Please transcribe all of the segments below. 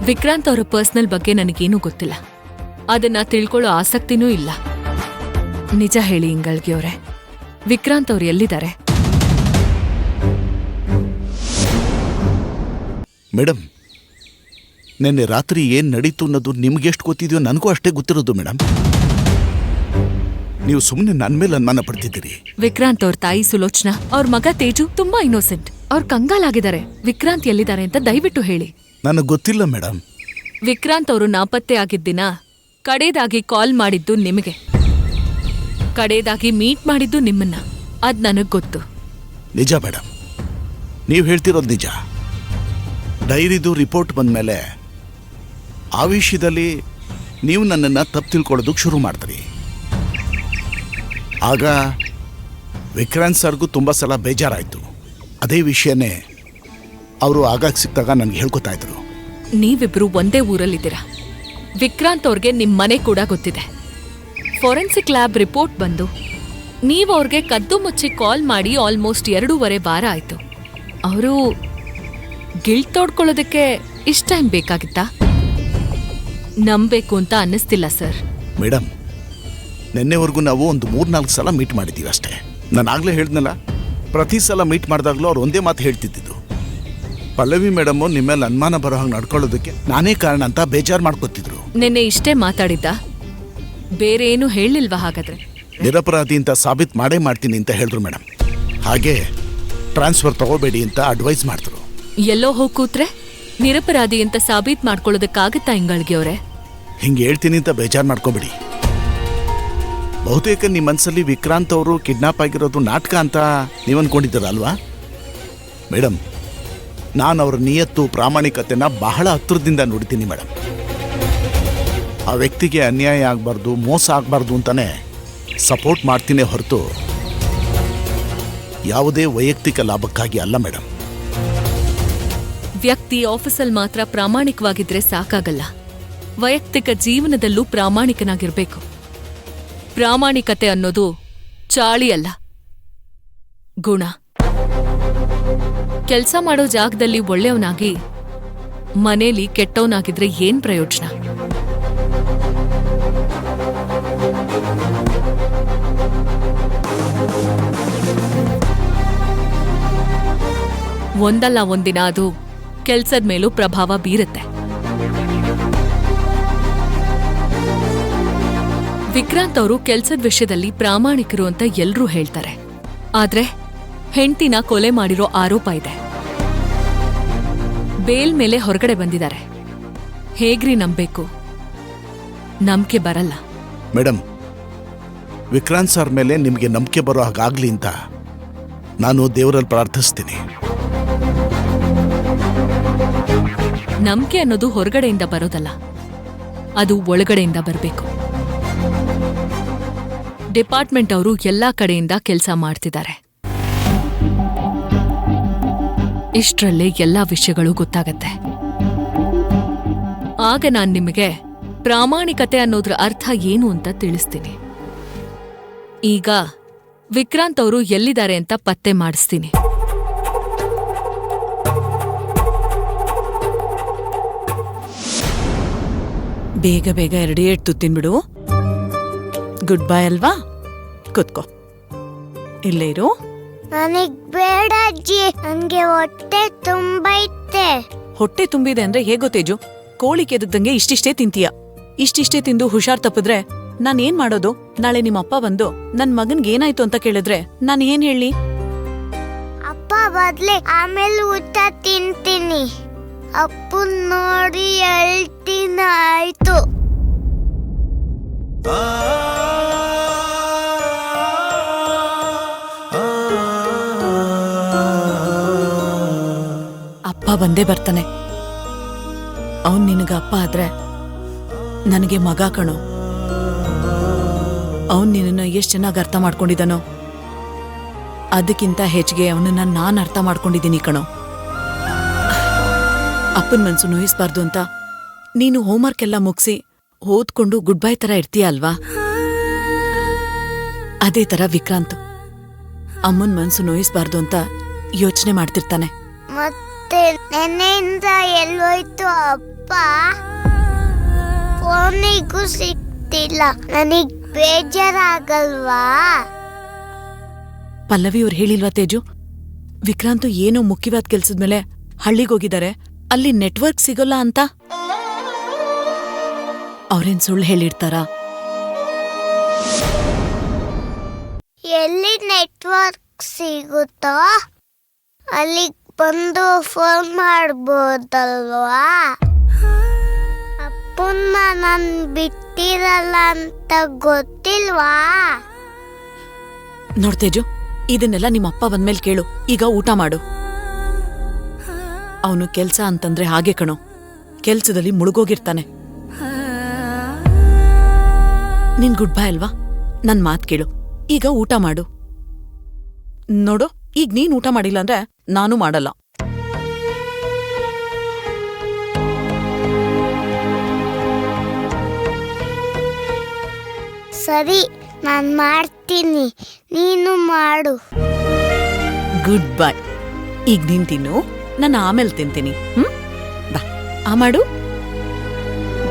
ವಿಕ್ರಾಂತ್ ಅವರ ಪರ್ಸನಲ್ ಬಗ್ಗೆ ನನಗೇನೂ ಗೊತ್ತಿಲ್ಲ. ಅದನ್ನ ತಿಳ್ಕೊಳ್ಳೋ ಆಸಕ್ತಿನೂ ಇಲ್ಲ. ನಿಜ ಹೇಳಿ ಇಂಗಳ್ಗಿ ಅವರೇ, ವಿಕ್ರಾಂತ್ ಅವ್ರು ಎಲ್ಲಿದ್ದಾರೆ? ಮೇಡಮ್, ನಿನ್ನೆ ರಾತ್ರಿ ಏನ್ ನಡೀತು ಅನ್ನೋದು ನಿಮ್ಗೆಷ್ಟು ಗೊತ್ತಿದೆಯೋ ನನಗೂ ಅಷ್ಟೇ ಗೊತ್ತಿರೋದು ಮೇಡಮ್. ನೀವು ಸುಮ್ಮನೆ ನನ್ನ ಮೇಲೆ ಅನುಮಾನ ಪಡ್ತಿದ್ದೀರಿ. ವಿಕ್ರಾಂತ್ ಅವ್ರ ತಾಯಿ ಸುಲೋಚನಾ, ಅವ್ರ ಮಗ ತೇಜು ತುಂಬಾ ಇನ್ನೋಸೆಂಟ್. ಅವ್ರು ಕಂಗಾಲಾಗಿದ್ದಾರೆ. ವಿಕ್ರಾಂತ್ ಎಲ್ಲಿದ್ದಾರೆ ಅಂತ ದಯವಿಟ್ಟು ಹೇಳಿ. ನನಗೆ ಗೊತ್ತಿಲ್ಲ ಮೇಡಮ್. ವಿಕ್ರಾಂತ್ ಅವರು ನಾಪತ್ತೆ ಆಗಿದ್ದಿನ ಕಡೆದಾಗಿ ಕಾಲ್ ಮಾಡಿದ್ದು ನಿಮಗೆ, ಕಡೆದಾಗಿ ಮೀಟ್ ಮಾಡಿದ್ದು ನಿಮ್ಮನ್ನ. ಅದ್ ನನಗ್ ಗೊತ್ತು. ನಿಜ ಮೇಡಮ್, ನೀವು ಹೇಳ್ತಿರೋದು ನಿಜ. ಡೈರಿದು ರಿಪೋರ್ಟ್ ಬಂದಮೇಲೆ ಆ ವಿಷಯದಲ್ಲಿ ನೀವು ನನ್ನನ್ನು ತಪ್ಪು ತಿಳ್ಕೊಳ್ಳೋದಕ್ಕೆ ಶುರು ಮಾಡ್ತೀರಿ. ಆಗ ವಿಕ್ರಾಂತ್ ಸರ್ಗೂ ತುಂಬ ಸಲ ಬೇಜಾರಾಯಿತು. ಅದೇ ವಿಷಯನೇ ಅವರು ಆಗಾಗ ಸಿಕ್ತಾಗ ನನಗೆ ಹೇಳ್ಕೊತಾ ಇದ್ರು. ನೀವಿಬ್ರು ಒಂದೇ ಊರಲ್ಲಿದ್ದೀರಾ. ವಿಕ್ರಾಂತ್ ಅವ್ರಿಗೆ ನಿಮ್ ಮನೆ ಕೂಡ ಗೊತ್ತಿದೆ. ಫೋರೆನ್ಸಿಕ್ ಲ್ಯಾಬ್ ರಿಪೋರ್ಟ್ ಬಂದು ನೀವು ಅವ್ರಿಗೆ ಕದ್ದು ಮುಚ್ಚಿ ಕಾಲ್ ಮಾಡಿ ಆಲ್ಮೋಸ್ಟ್ 2.5 ವಾರ ಆಯ್ತು. ಅವರು ಗಿಲ್ಟ್ ತೋಡ್ಕೊಳ್ಳೋದಕ್ಕೆ ಇಷ್ಟ ಟೈಮ್ ಬೇಕಾಗಿತ್ತಾ? ನಂಬೇಕು ಅಂತ ಅನ್ನಿಸ್ತಿಲ್ಲ ಸರ್. ಮೇಡಮ್, ನಿನ್ನೆವರೆಗೂ ನಾವು ಒಂದು 3-4 ಸಲ ಮೀಟ್ ಮಾಡಿದ್ದೀವಿ ಅಷ್ಟೇ. ನಾನು ಆಗಲೇ ಹೇಳಿದ್ನಲ್ಲ, ಪ್ರತಿ ಸಲ ಮೀಟ್ ಮಾಡಿದಾಗಲೂ ಅವ್ರು ಒಂದೇ ಮಾತು ಹೇಳ್ತಿದ್ದಿದ್ದು, ಪಲ್ಲವಿ ಮೇಡಮ್ಮು ನಿಮ್ಮ ಮೇಲೆ ಅನುಮಾನ ಬರೋ ಹಾಗೆ ನಡ್ಕೊಳ್ಳೋದಕ್ಕೆ ನಾನೇ ಕಾರಣ ಅಂತ ಬೇಜಾರು ಮಾಡ್ಕೊತಿದ್ರು. ನಿನ್ನೆ ಇಷ್ಟೇ ಮಾತಾಡಿದ್ದ? ಬೇರೆ ಏನು ಹೇಳಿಲ್ವಾ? ಹಾಗಾದ್ರೆ ನಿರಪರಾಧಿ ಅಂತ ಸಾಬೀತು ಮಾಡೇ ಮಾಡ್ತೀನಿ ಅಂತ ಹೇಳಿದ್ರು ಮೇಡಮ್. ಹಾಗೆ ಟ್ರಾನ್ಸ್ಫರ್ ತಗೋಬೇಡಿ ಅಂತ ಅಡ್ವೈಸ್ ಮಾಡಿದ್ರು. ಎಲ್ಲೋ ಹೋಗಿ ಕೂತ್ರೆ ನಿರಪರಾಧಿ ಅಂತ ಸಾಬೀತು ಮಾಡ್ಕೊಳ್ಳೋದಕ್ಕಾಗತ್ತಾ ಇಂಗಳ್ಗಿ ಅವರೇ? ಹಿಂಗೆ ಹೇಳ್ತೀನಿ ಅಂತ ಬೇಜಾರು ಮಾಡ್ಕೋಬೇಡಿ. ಬಹುತೇಕ ನಿಮ್ಮ ಮನಸ್ಸಲ್ಲಿ ವಿಕ್ರಾಂತ್ ಅವರು ಕಿಡ್ನಾಪ್ ಆಗಿರೋದು ನಾಟಕ ಅಂತ ನೀವು ಅನ್ಕೊಂಡಿದ್ದೀರಲ್ವಾ ಮೇಡಮ್? ನಾನು ಅವ್ರ ನಿಯತ್ತು ಪ್ರಾಮಾಣಿಕತೆನ ಬಹಳ ಹತ್ತಿರದಿಂದ ನೋಡ್ತೀನಿ ಮೇಡಮ್. ಆ ವ್ಯಕ್ತಿಗೆ ಅನ್ಯಾಯ ಆಗಬಾರ್ದು, ಮೋಸ ಆಗಬಾರ್ದು ಅಂತಾನೆ ಸಪೋರ್ಟ್ ಮಾಡ್ತೀನಿ ಹೊರತು ಯಾವುದೇ ವೈಯಕ್ತಿಕ ಲಾಭಕ್ಕಾಗಿ ಅಲ್ಲ ಮೇಡಮ್. ವ್ಯಕ್ತಿ ಆಫೀಸಲ್ಲಿ ಮಾತ್ರ ಪ್ರಾಮಾಣಿಕವಾಗಿದ್ರೆ ಸಾಕಾಗಲ್ಲ. ವೈಯಕ್ತಿಕ ಜೀವನದಲ್ಲೂ ಪ್ರಾಮಾಣಿಕನಾಗಿರ್ಬೇಕು. ಪ್ರಾಮಾಣಿಕತೆ ಅನ್ನೋದು ಚಾಳಿ ಅಲ್ಲ, ಗುಣ. ಕೆಲ್ಸ ಮಾಡೋ ಜಾಗದಲ್ಲಿ ಒಳ್ಳೆಯವನಾಗಿ ಮನೇಲಿ ಕೆಟ್ಟವನಾಗಿದ್ರೆ ಏನ್ ಪ್ರಯೋಜನ? ಒಂದಲ್ಲ ಒಂದಿನ ಅದು ಕೆಲ್ಸದ ಮೇಲೂ ಪ್ರಭಾವ ಬೀರುತ್ತೆ. ವಿಕ್ರಾಂತ್ ಅವರು ಕೆಲ್ಸದ ವಿಷಯದಲ್ಲಿ ಪ್ರಾಮಾಣಿಕರು ಅಂತ ಎಲ್ರೂ ಹೇಳ್ತಾರೆ. ಆದ್ರೆ ಹೆಂಡ್ತಿನ ಕೊಲೆ ಮಾಡಿರೋ ಆರೋಪ ಇದೆ. ಬೇಲ್ ಮೇಲೆ ಹೊರಗಡೆ ಬಂದಿದ್ದಾರೆ. ಹೇಗ್ರಿ ನಂಬೇಕು? ನಂಬಿಕೆ ಬರಲ್ಲ ಮೇಡಮ್. ವಿಕ್ರಾಂತ್ ಸರ್ ಮೇಲೆ ನಿಮಗೆ ನಂಬಿಕೆ ಬರೋ ಹಾಗಾಗ್ಲಿ ಅಂತ ನಾನು ದೇವರಲ್ಲಿ ಪ್ರಾರ್ಥಿಸ್ತೀನಿ. ನಂಬಿಕೆ ಅನ್ನೋದು ಹೊರಗಡೆಯಿಂದ ಬರೋದಲ್ಲ, ಅದು ಒಳಗಡೆಯಿಂದ ಬರಬೇಕು. ಡಿಪಾರ್ಟ್ಮೆಂಟ್ ಅವರು ಎಲ್ಲಾ ಕಡೆಯಿಂದ ಕೆಲಸ ಮಾಡ್ತಿದ್ದಾರೆ. ಇಷ್ಟರಲ್ಲೇ ಎಲ್ಲಾ ವಿಷಯಗಳು ಗೊತ್ತಾಗತ್ತೆ. ಆಗ ನಾನ್ ನಿಮಗೆ ಪ್ರಾಮಾಣಿಕತೆ ಅನ್ನೋದ್ರ ಅರ್ಥ ಏನು ಅಂತ ತಿಳಿಸ್ತೀನಿ. ಈಗ ವಿಕ್ರಾಂತ್ ಅವರು ಎಲ್ಲಿದ್ದಾರೆ ಅಂತ ಪತ್ತೆ ಮಾಡಿಸ್ತೀನಿ. ಬೇಗ ಬೇಗ 2 ಏಟ್ ತಿನ್ಬಿಡು. ಗುಡ್ ಬೈ ಅಲ್ವಾ? ಕೂತ್ಕೋ, ಇಲ್ಲೇ ಇರು. ನನಗ್ ಬೇಡ ಅಜ್ಜಿ, ನಂಗೆ ಹೊಟ್ಟೆ ತುಂಬೈತೆ. ಹೊಟ್ಟೆ ತುಂಬಿದೆ ಅಂದ್ರೆ ಹೇಗೋ ತೇಜು? ಕೋಳಿ ಕೆದಕ್ದಂಗೆ ಇಷ್ಟಿಷ್ಟೇ ತಿಂತೀಯ. ಇಷ್ಟಿಷ್ಟೇ ತಿಂದು ಹುಷಾರ್ ತಪ್ಪಿದ್ರೆ ನಾನ್ ಏನ್ ಮಾಡೋದು? ನಾಳೆ ನಿಮ್ಮಪ್ಪ ಬಂದು ನನ್ ಮಗನ್ಗೆ ಏನಾಯ್ತು ಅಂತ ಕೇಳಿದ್ರೆ ನಾನ್ ಏನ್ ಹೇಳಿ? ಅಪ್ಪ ಬದ್ಲೆ ಆಮೇಲೆ ಊಟ ತಿಂತೀನಿ. ಅಪ್ಪನ್ ನೋಡಿ ಹೇಳ್ತೀನಿ, ಆಯ್ತು? ಅಪ್ಪ ಬಂದೇ ಬರ್ತಾನೆ. ಅವನ್ ನಿನಗ ಅಪ್ಪ ಆದ್ರೆ ನನಗೆ ಮಗ ಕಣೋ. ಅವನ್ ನಿನ್ನ ಎಷ್ಟ್ ಚೆನ್ನಾಗಿ ಅರ್ಥ ಮಾಡ್ಕೊಂಡಿದ್ದಾನೋ ಅದಕ್ಕಿಂತ ಹೆಚ್ಚಿಗೆ ಅವನನ್ನ ನಾನ್ ಅರ್ಥ ಮಾಡ್ಕೊಂಡಿದ್ದೀನಿ ಕಣೋ. ಅಪ್ಪನ ಮನ್ಸು ನೋಯಿಸ್ಬಾರ್ದು ಅಂತ ನೀನು ಹೋಮ್ವರ್ಕ್ ಎಲ್ಲ ಮುಗಿಸಿ ಓದ್ಕೊಂಡು ಗುಡ್ ಬೈ ತರ ಇರ್ತೀಯ ಅಲ್ವಾ? ಅದೇ ತರ ವಿಕ್ರಾಂತ್ ಅಮ್ಮನ್ ಮನ್ಸು ನೋಯಿಸ್ಬಾರ್ದು ಅಂತ ಯೋಚನೆ ಮಾಡ್ತಿರ್ತಾನೆ. ಮತ್ತೆ ನೆನ್ನೆಯಿಂದ ಎಲ್ಲೋಯ್ತು ಅಪ್ಪ? ಅಪ್ಪ ಫೋನಿಗೂ ಸಿಗ್ತಿಲ್ಲ, ನನಗ್ ಬೇಜಾರಾಗಲ್ವಾ? ಪಲ್ಲವಿ ಅವ್ರು ಹೇಳಿಲ್ವಾ ತೇಜು, ವಿಕ್ರಾಂತ್ ಏನೋ ಮುಖ್ಯವಾದ ಕೆಲ್ಸದ ಮೇಲೆ ಹಳ್ಳಿಗೋಗಿದ್ದಾರೆ, ಅಲ್ಲಿ ನೆಟ್ವರ್ಕ್ ಸಿಗೋಲ್ಲ ಅಂತ? ಅವ್ರೇನ್ ಸುಳ್ಳು ಹೇಳಿರ್ತಾರಾ? ಎಲ್ಲಿ ನೆಟ್ವರ್ಕ್ ಸಿಗುತ್ತೋ ಅಲ್ಲಿಗ್ ಬಂದು ಫೋನ್ ಮಾಡ್ಬೋದಲ್ವಾ? ಅಪ್ಪನ್ನ ನಾನ್ ಬಿಟ್ಟಿರಲ್ಲ ಅಂತ ಗೊತ್ತಿಲ್ವಾ? ನೋಡ್ತೇಜು, ಇದನ್ನೆಲ್ಲ ನಿಮ್ಮಪ್ಪ ಬಂದ್ಮೇಲೆ ಕೇಳು. ಈಗ ಊಟ ಮಾಡು. ಅವನು ಕೆಲ್ಸ ಅಂತಂದ್ರೆ ಹಾಗೆ ಕಣೋ, ಕೆಲ್ಸದಲ್ಲಿ ಮುಳುಗೋಗಿರ್ತಾನೆ. ನಿನ್ ಗುಡ್ ಬೈ ಅಲ್ವಾ? ನನ್ ಮಾತ್ ಕೇಳು, ಈಗ ಊಟ ಮಾಡು. ನೋಡು, ಈಗ ನೀನ್ ಊಟ ಮಾಡಿಲ್ಲ ಅಂದ್ರೆ ನಾನು ಮಾಡಲ್ಲ. ಸರಿ, ನಾನ್ ಮಾಡ್ತೀನಿ, ನೀನು ಮಾಡು. Good bye. ಈಗ ನೀನ್ ತಿನ್ನು, ನಾನು ಆಮೇಲೆ ತಿಂತೀನಿ. ಬಾ, ಆ ಮಾಡು.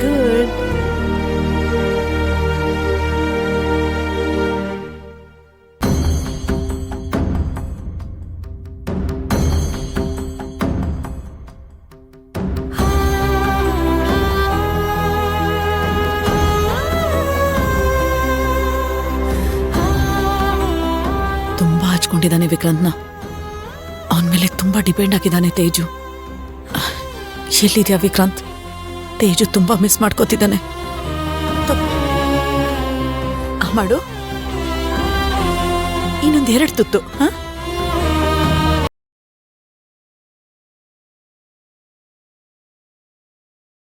ಗುಡ್. ತುಂಬಾ ಹಚ್ಕೊಂಡಿದ್ದಾನೆ ವಿಕ್ರಾಂತ್ನ. ಅವನ ಮೇಲೆ ತುಂಬಾ ಡಿಪೆಂಡ್ ಆಗಿದ್ದಾನೆ ತೇಜು. ಎಲ್ಲಿದ್ಯಾ ವಿಕ್ರಾಂತ್? ತೇಜು ತುಂಬಾ ಮಿಸ್ ಮಾಡ್ಕೋತಿದ್ದಾನೆ. ಮಾಡು, ಇನ್ನೊಂದೆರಡು ತುತ್ತು.